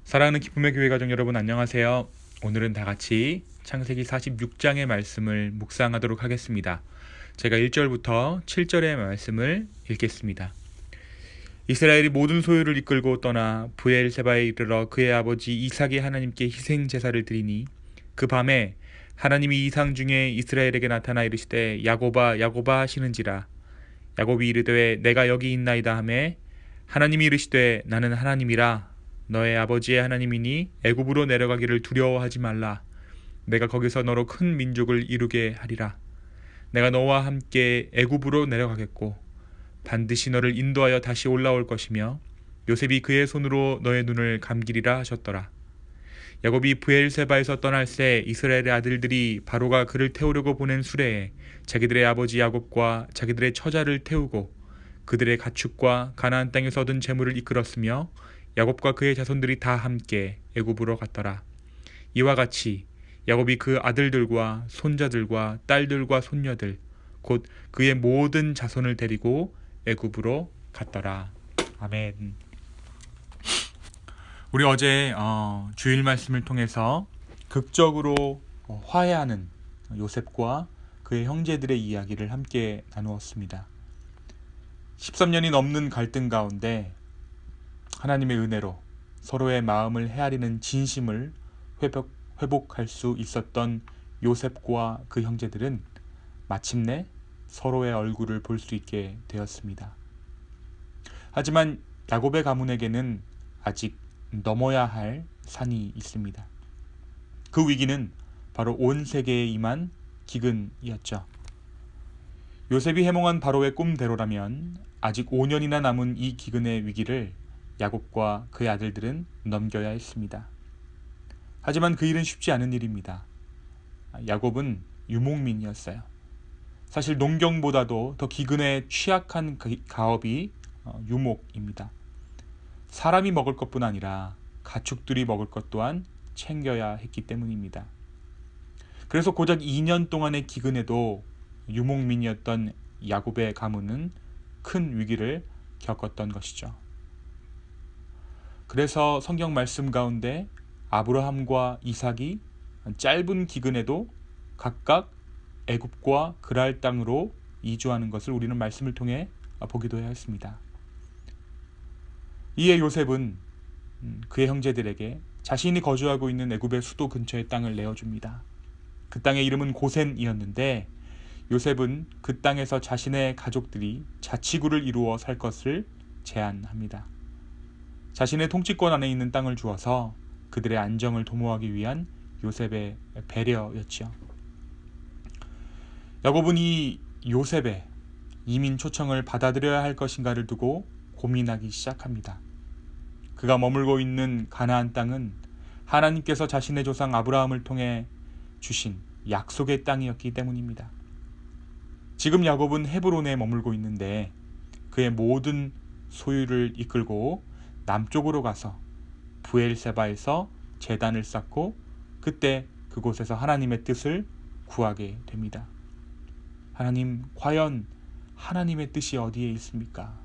사랑하는 기쁨의 교회 가족 여러분, 안녕하세요. 오늘은 다 같이 창세기 46장의 말씀을 묵상하도록 하겠습니다. 제가 1절부터 7절의 말씀을 읽겠습니다. 이스라엘이 모든 소유를 이끌고 떠나 브엘세바에 이르러 그의 아버지 이삭이 하나님께 희생 제사를 드리니, 그 밤에 하나님이 이상 중에 이스라엘에게 나타나 이르시되 야곱아 야곱아 하시는지라. 야곱이 이르되 내가 여기 있나이다 하매, 하나님이 이르시되 나는 하나님이라 너의 아버지의 하나님이니 애굽으로 내려가기를 두려워하지 말라. 내가 거기서 너로 큰 민족을 이루게 하리라. 내가 너와 함께 애굽으로 내려가겠고 반드시 너를 인도하여 다시 올라올 것이며 요셉이 그의 손으로 너의 눈을 감기리라 하셨더라. 야곱이 브엘세바에서 떠날새 이스라엘의 아들들이 바로가 그를 태우려고 보낸 수레에 자기들의 아버지 야곱과 자기들의 처자를 태우고 그들의 가축과 가나안 땅에서 얻은 재물을 이끌었으며 야곱과 그의 자손들이 다 함께 애굽으로 갔더라. 이와 같이 야곱이 그 아들들과 손자들과 딸들과 손녀들 곧 그의 모든 자손을 데리고 애굽으로 갔더라. 아멘. 우리 어제 주일 말씀을 통해서 극적으로 화해하는 요셉과 그의 형제들의 이야기를 함께 나누었습니다. 13년이 넘는 갈등 가운데 하나님의 은혜로 서로의 마음을 헤아리는 진심을 회복할 수 있었던 요셉과 그 형제들은 마침내 서로의 얼굴을 볼 수 있게 되었습니다. 하지만 야곱의 가문에게는 아직 넘어야 할 산이 있습니다. 그 위기는 바로 온 세계에 임한 기근이었죠. 요셉이 해몽한 바로의 꿈대로라면 아직 5년이나 남은 이 기근의 위기를 야곱과 그의 아들들은 넘겨야 했습니다. 하지만 그 일은 쉽지 않은 일입니다. 야곱은 유목민이었어요. 사실 농경보다도 더 기근에 취약한 가업이 유목입니다. 사람이 먹을 것뿐 아니라 가축들이 먹을 것 또한 챙겨야 했기 때문입니다. 그래서 고작 2년 동안의 기근에도 유목민이었던 야곱의 가문은 큰 위기를 겪었던 것이죠. 그래서 성경 말씀 가운데 아브라함과 이삭이 짧은 기근에도 각각 애굽과 그랄 땅으로 이주하는 것을 우리는 말씀을 통해 보기도 했습니다. 이에 요셉은 그의 형제들에게 자신이 거주하고 있는 애굽의 수도 근처의 땅을 내어줍니다. 그 땅의 이름은 고센이었는데 요셉은 그 땅에서 자신의 가족들이 자치구를 이루어 살 것을 제안합니다. 자신의 통치권 안에 있는 땅을 주어서 그들의 안정을 도모하기 위한 요셉의 배려였지요. 야곱은 이 요셉의 이민 초청을 받아들여야 할 것인가를 두고 고민하기 시작합니다. 그가 머물고 있는 가나안 땅은 하나님께서 자신의 조상 아브라함을 통해 주신 약속의 땅이었기 때문입니다. 지금 야곱은 헤브론에 머물고 있는데 그의 모든 소유를 이끌고 남쪽으로 가서 브엘세바에서 제단을 쌓고 그때 그곳에서 하나님의 뜻을 구하게 됩니다. 하나님, 과연 하나님의 뜻이 어디에 있습니까?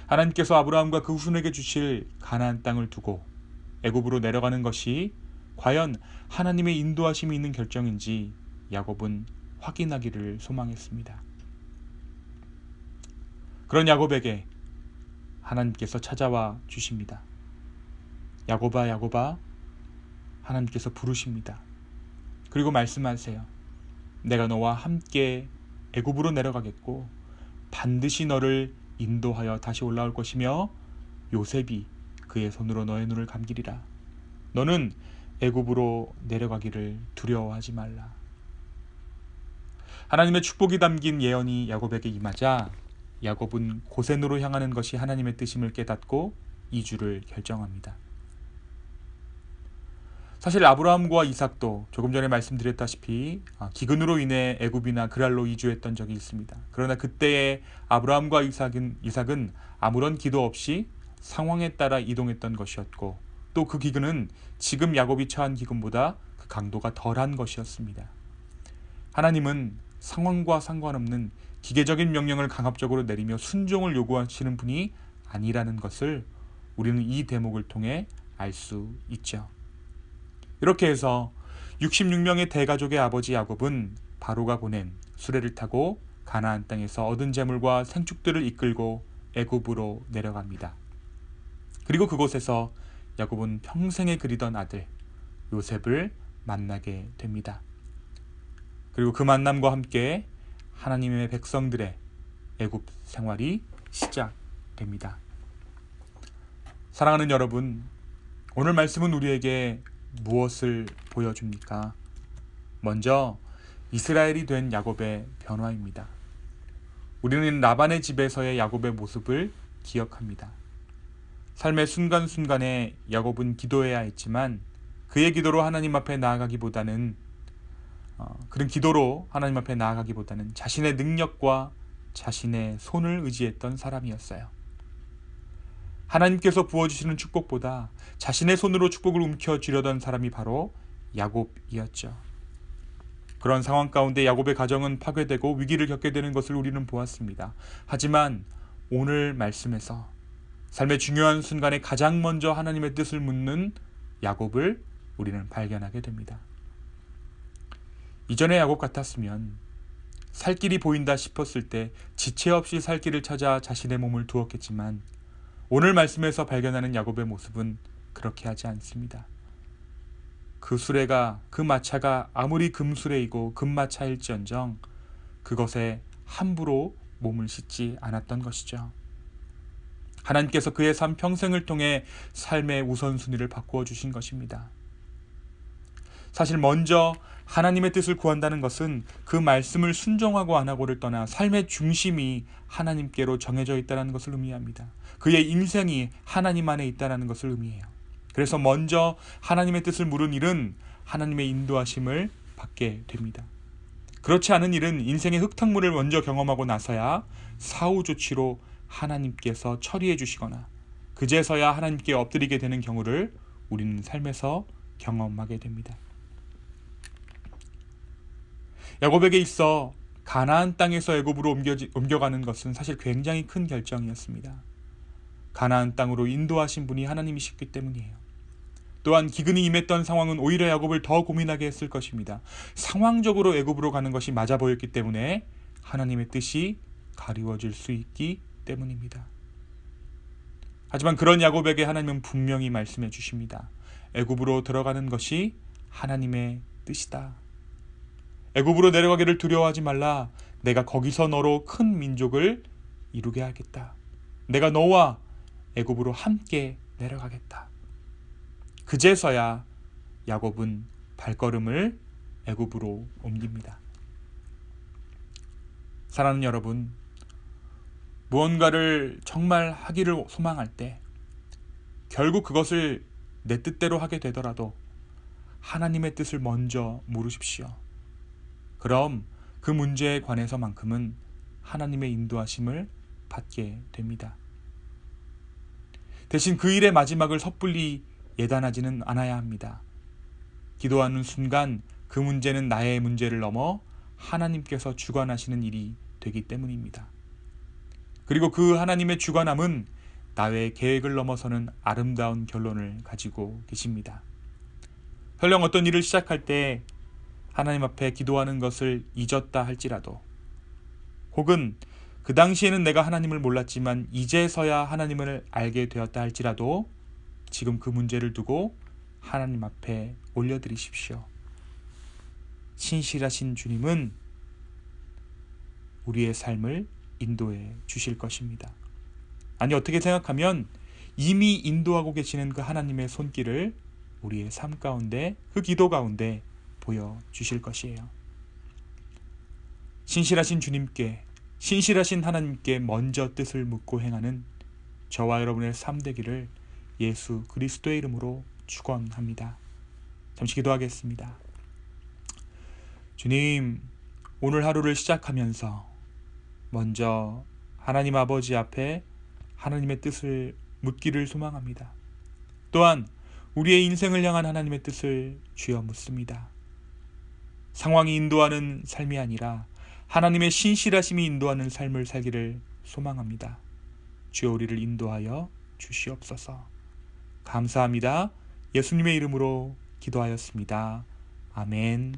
하나님께서 아브라함과 그 후손에게 주실 가나안 땅을 두고 애굽으로 내려가는 것이 과연 하나님의 인도하심이 있는 결정인지 야곱은 확인하기를 소망했습니다. 그런 야곱에게 하나님께서 찾아와 주십니다. 야곱아 야곱아, 하나님께서 부르십니다. 그리고 말씀하세요. 내가 너와 함께 애굽으로 내려가겠고 반드시 너를 인도하여 다시 올라올 것이며 요셉이 그의 손으로 너의 눈을 감기리라. 너는 애굽으로 내려가기를 두려워하지 말라. 하나님의 축복이 담긴 예언이 야곱에게 임하자 야곱은 고센으로 향하는 것이 하나님의 뜻임을 깨닫고 이주를 결정합니다. 사실 아브라함과 이삭도 조금 전에 말씀드렸다시피 기근으로 인해 애굽이나 그랄로 이주했던 적이 있습니다. 그러나 그때의 아브라함과 이삭은 아무런 기도 없이 상황에 따라 이동했던 것이었고 또 그 기근은 지금 야곱이 처한 기근보다 그 강도가 덜한 것이었습니다. 하나님은 상황과 상관없는 기계적인 명령을 강압적으로 내리며 순종을 요구하시는 분이 아니라는 것을 우리는 이 대목을 통해 알 수 있죠. 이렇게 해서 66명의 대가족의 아버지 야곱은 바로가 보낸 수레를 타고 가나안 땅에서 얻은 재물과 생축들을 이끌고 애굽으로 내려갑니다. 그리고 그곳에서 야곱은 평생에 그리던 아들 요셉을 만나게 됩니다. 그리고 그 만남과 함께 하나님의 백성들의 애굽 생활이 시작됩니다. 사랑하는 여러분, 오늘 말씀은 우리에게 무엇을 보여줍니까? 먼저 이스라엘이 된 야곱의 변화입니다. 우리는 라반의 집에서의 야곱의 모습을 기억합니다. 삶의 순간순간에 야곱은 기도해야 했지만 그의 기도로 하나님 앞에 나아가기보다는 자신의 능력과 자신의 손을 의지했던 사람이었어요. 하나님께서 부어주시는 축복보다 자신의 손으로 축복을 움켜쥐려던 사람이 바로 야곱이었죠. 그런 상황 가운데 야곱의 가정은 파괴되고 위기를 겪게 되는 것을 우리는 보았습니다. 하지만 오늘 말씀에서 삶의 중요한 순간에 가장 먼저 하나님의 뜻을 묻는 야곱을 우리는 발견하게 됩니다. 이전의 야곱 같았으면 살 길이 보인다 싶었을 때 지체 없이 살 길을 찾아 자신의 몸을 두었겠지만 오늘 말씀에서 발견하는 야곱의 모습은 그렇게 하지 않습니다. 그 수레가, 그 마차가 아무리 금수레이고 금마차일지언정 그것에 함부로 몸을 싣지 않았던 것이죠. 하나님께서 그의 삶 평생을 통해 삶의 우선순위를 바꾸어 주신 것입니다. 사실 먼저 하나님의 뜻을 구한다는 것은 그 말씀을 순종하고 안 하고를 떠나 삶의 중심이 하나님께로 정해져 있다는 것을 의미합니다. 그의 인생이 하나님 안에 있다는 것을 의미해요. 그래서 먼저 하나님의 뜻을 물은 일은 하나님의 인도하심을 받게 됩니다. 그렇지 않은 일은 인생의 흙탕물을 먼저 경험하고 나서야 사후 조치로 하나님께서 처리해 주시거나 그제서야 하나님께 엎드리게 되는 경우를 우리는 삶에서 경험하게 됩니다. 야곱에게 있어 가나안 땅에서 애굽으로 옮겨가는 것은 사실 굉장히 큰 결정이었습니다. 가나안 땅으로 인도하신 분이 하나님이시기 때문이에요. 또한 기근이 임했던 상황은 오히려 야곱을 더 고민하게 했을 것입니다. 상황적으로 애굽으로 가는 것이 맞아 보였기 때문에 하나님의 뜻이 가리워질 수 있기 때문입니다. 하지만 그런 야곱에게 하나님은 분명히 말씀해 주십니다. 애굽으로 들어가는 것이 하나님의 뜻이다. 애굽으로 내려가기를 두려워하지 말라. 내가 거기서 너로 큰 민족을 이루게 하겠다. 내가 너와 애굽으로 함께 내려가겠다. 그제서야 야곱은 발걸음을 애굽으로 옮깁니다. 사랑하는 여러분, 무언가를 정말 하기를 소망할 때 결국 그것을 내 뜻대로 하게 되더라도 하나님의 뜻을 먼저 물으십시오. 그럼 그 문제에 관해서만큼은 하나님의 인도하심을 받게 됩니다. 대신 그 일의 마지막을 섣불리 예단하지는 않아야 합니다. 기도하는 순간 그 문제는 나의 문제를 넘어 하나님께서 주관하시는 일이 되기 때문입니다. 그리고 그 하나님의 주관함은 나의 계획을 넘어서는 아름다운 결론을 가지고 계십니다. 설령 어떤 일을 시작할 때 하나님 앞에 기도하는 것을 잊었다 할지라도, 혹은 그 당시에는 내가 하나님을 몰랐지만 이제서야 하나님을 알게 되었다 할지라도 지금 그 문제를 두고 하나님 앞에 올려드리십시오. 신실하신 주님은 우리의 삶을 인도해 주실 것입니다. 아니, 어떻게 생각하면 이미 인도하고 계시는 그 하나님의 손길을 우리의 삶 가운데, 그 기도 가운데 보여주실 것이에요. 신실하신 주님께, 신실하신 하나님께 먼저 뜻을 묻고 행하는 저와 여러분의 삶 되기를 예수 그리스도의 이름으로 축원합니다. 잠시 기도하겠습니다. 주님, 오늘 하루를 시작하면서 먼저 하나님 아버지 앞에 하나님의 뜻을 묻기를 소망합니다. 또한 우리의 인생을 향한 하나님의 뜻을 주여 묻습니다. 상황이 인도하는 삶이 아니라 하나님의 신실하심이 인도하는 삶을 살기를 소망합니다. 주여 우리를 인도하여 주시옵소서. 감사합니다. 예수님의 이름으로 기도하였습니다. 아멘.